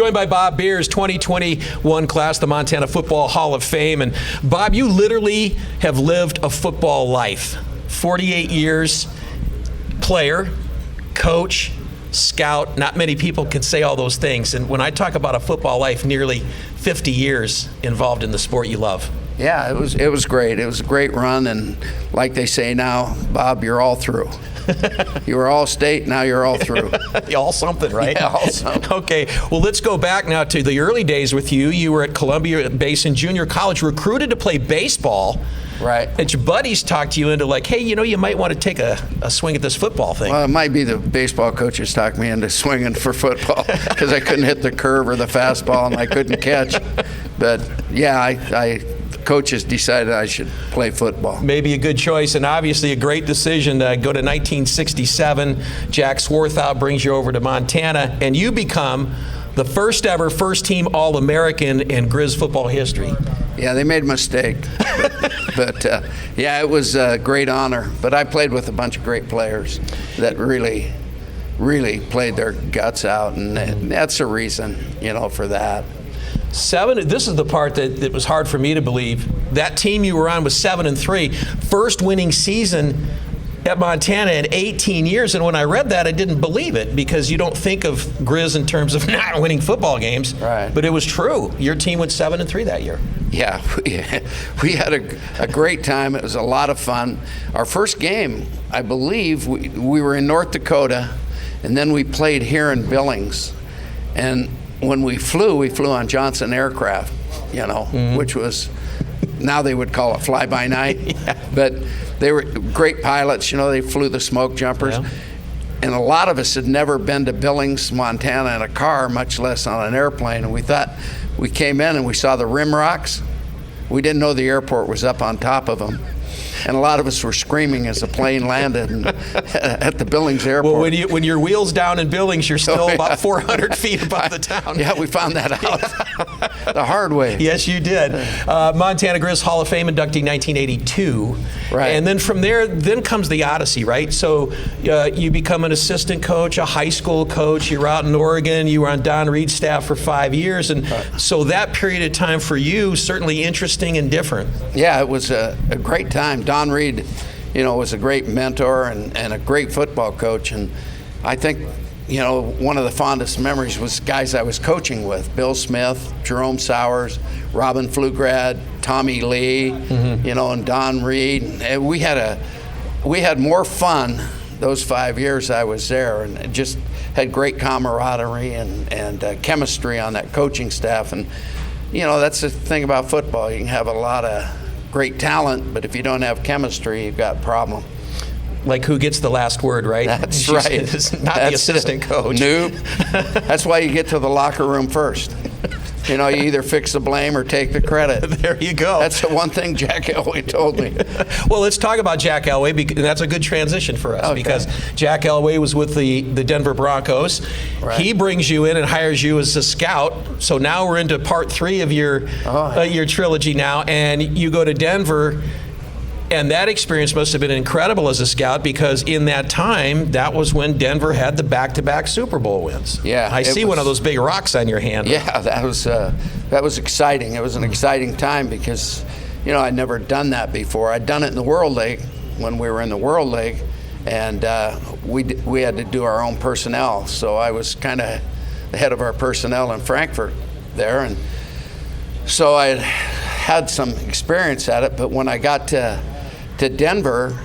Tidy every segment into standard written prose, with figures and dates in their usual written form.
Joined by Bob Beers, 2021 class, the Montana Football Hall of Fame. And Bob, you literally have lived a football life. 48 years, player, coach, scout. Not many people can say all those things. And when I talk about a football life, nearly 50 years involved in the sport you love. Yeah, it was great. It was a great run, and like they say now, Bob, you're all through. You were all state, now you're all through. All something, right? Yeah, all something. Okay, well, let's go back now to the early days with you. You were at Columbia Basin Junior College, recruited to play baseball. Right. And your buddies talked you into like, hey, you might want to take a swing at this football thing. Well, it might be the baseball coaches talked me into swinging for football because I couldn't hit the curve or the fastball and I couldn't catch. But yeah, coaches decided I should play football. Maybe a good choice, and obviously a great decision to go to 1967. Jack Swarthout brings you over to Montana, and you become the first ever first-team All-American in Grizz football history. Yeah, they made a mistake. but yeah, it was a great honor. But I played with a bunch of great players that really, really played their guts out, and that's the reason, for that. This is the part that was hard for me to believe. That team you were on was 7-3, first winning season at Montana in 18 years. And when I read that, I didn't believe it because you don't think of Grizz in terms of not winning football games. Right. But it was true. Your team went 7-3 that year. Yeah, we had a great time. It was a lot of fun. Our first game, I believe, we were in North Dakota, and then we played here in Billings. And when we flew on Johnson aircraft, which was, now they would call it fly-by-night. Yeah. But they were great pilots, they flew the smoke jumpers. Yeah. And a lot of us had never been to Billings, Montana in a car, much less on an airplane. And we thought, we came in and we saw the rim rocks. We didn't know the airport was up on top of them. And a lot of us were screaming as the plane landed at the Billings airport. Well, when your wheel's down in Billings, you're still about 400 feet above the town. Yeah, we found that out the hard way. Yes, you did. Montana Grizz Hall of Fame inductee 1982. Right. And then from there, comes the Odyssey, right? So you become an assistant coach, a high school coach. You're out in Oregon. You were on Don Reed's staff for 5 years. And so that period of time for you, certainly interesting and different. Yeah, it was a great time. Don Reed, was a great mentor and a great football coach. And I think, one of the fondest memories was guys I was coaching with, Bill Smith, Jerome Sowers, Robin Pflugrad, Tommy Lee, and Don Reed. And we had more fun those 5 years I was there, and just had great camaraderie and chemistry on that coaching staff. And, that's the thing about football. You can have a lot of great talent, but if you don't have chemistry, you've got a problem. Like who gets the last word, right? That's right. It's not the assistant coach. Nope. That's why you get to the locker room first. You either fix the blame or take the credit. There you go. That's the one thing Jack Elway told me. Well, let's talk about Jack Elway, and that's a good transition for us because Jack Elway was with the Denver Broncos. Right. He brings you in and hires you as a scout. So now we're into part 3 of your trilogy now, and you go to Denver. And that experience must have been incredible as a scout because in that time, that was when Denver had the back-to-back Super Bowl wins. Yeah, I see one of those big rocks on your hand. Yeah, that was exciting. It was an exciting time because, I'd never done that before. I'd done it in the World League when we were in the World League, and we had to do our own personnel. So I was kind of the head of our personnel in Frankfurt there, and so I had some experience at it. But when I got to Denver,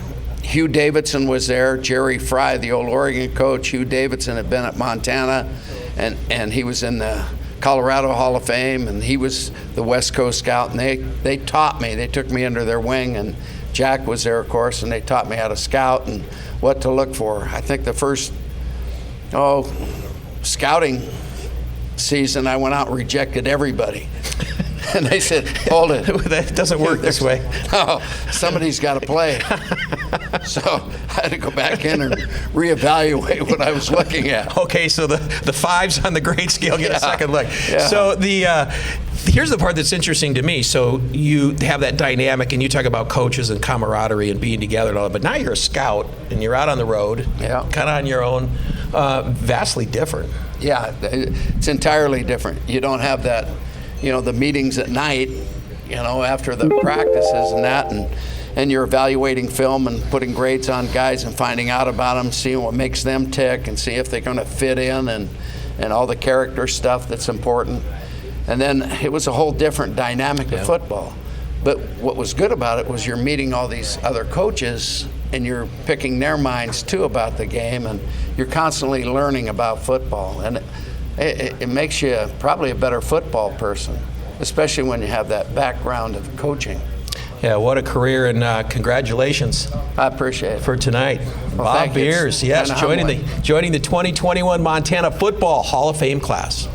Hugh Davidson was there, Jerry Fry, the old Oregon coach. Hugh Davidson had been at Montana, and he was in the Colorado Hall of Fame, and he was the West Coast scout, and they taught me. They took me under their wing, and Jack was there, of course, and they taught me how to scout and what to look for. I think the first scouting season, I went out and rejected everybody. And they said, hold it. That doesn't work this way. No, somebody's got to play. So I had to go back in and reevaluate what I was looking at. Okay, so the 5s on the grade scale get a second look. Yeah. So here's the part that's interesting to me. So you have that dynamic, and you talk about coaches and camaraderie and being together and all that, but now you're a scout, and you're out on the road, kind of on your own, vastly different. Yeah, it's entirely different. You don't have that, the meetings at night, after the practices and that, and you're evaluating film and putting grades on guys and finding out about them, seeing what makes them tick and see if they're going to fit in and all the character stuff that's important. And then it was a whole different dynamic of football. But what was good about it was you're meeting all these other coaches and you're picking their minds too about the game, and you're constantly learning about football. And it makes you probably a better football person, especially when you have that background of coaching. Yeah, what a career, and congratulations. I appreciate it. For tonight. Well, Bob Beers, yes, joining the 2021 Montana Football Hall of Fame class.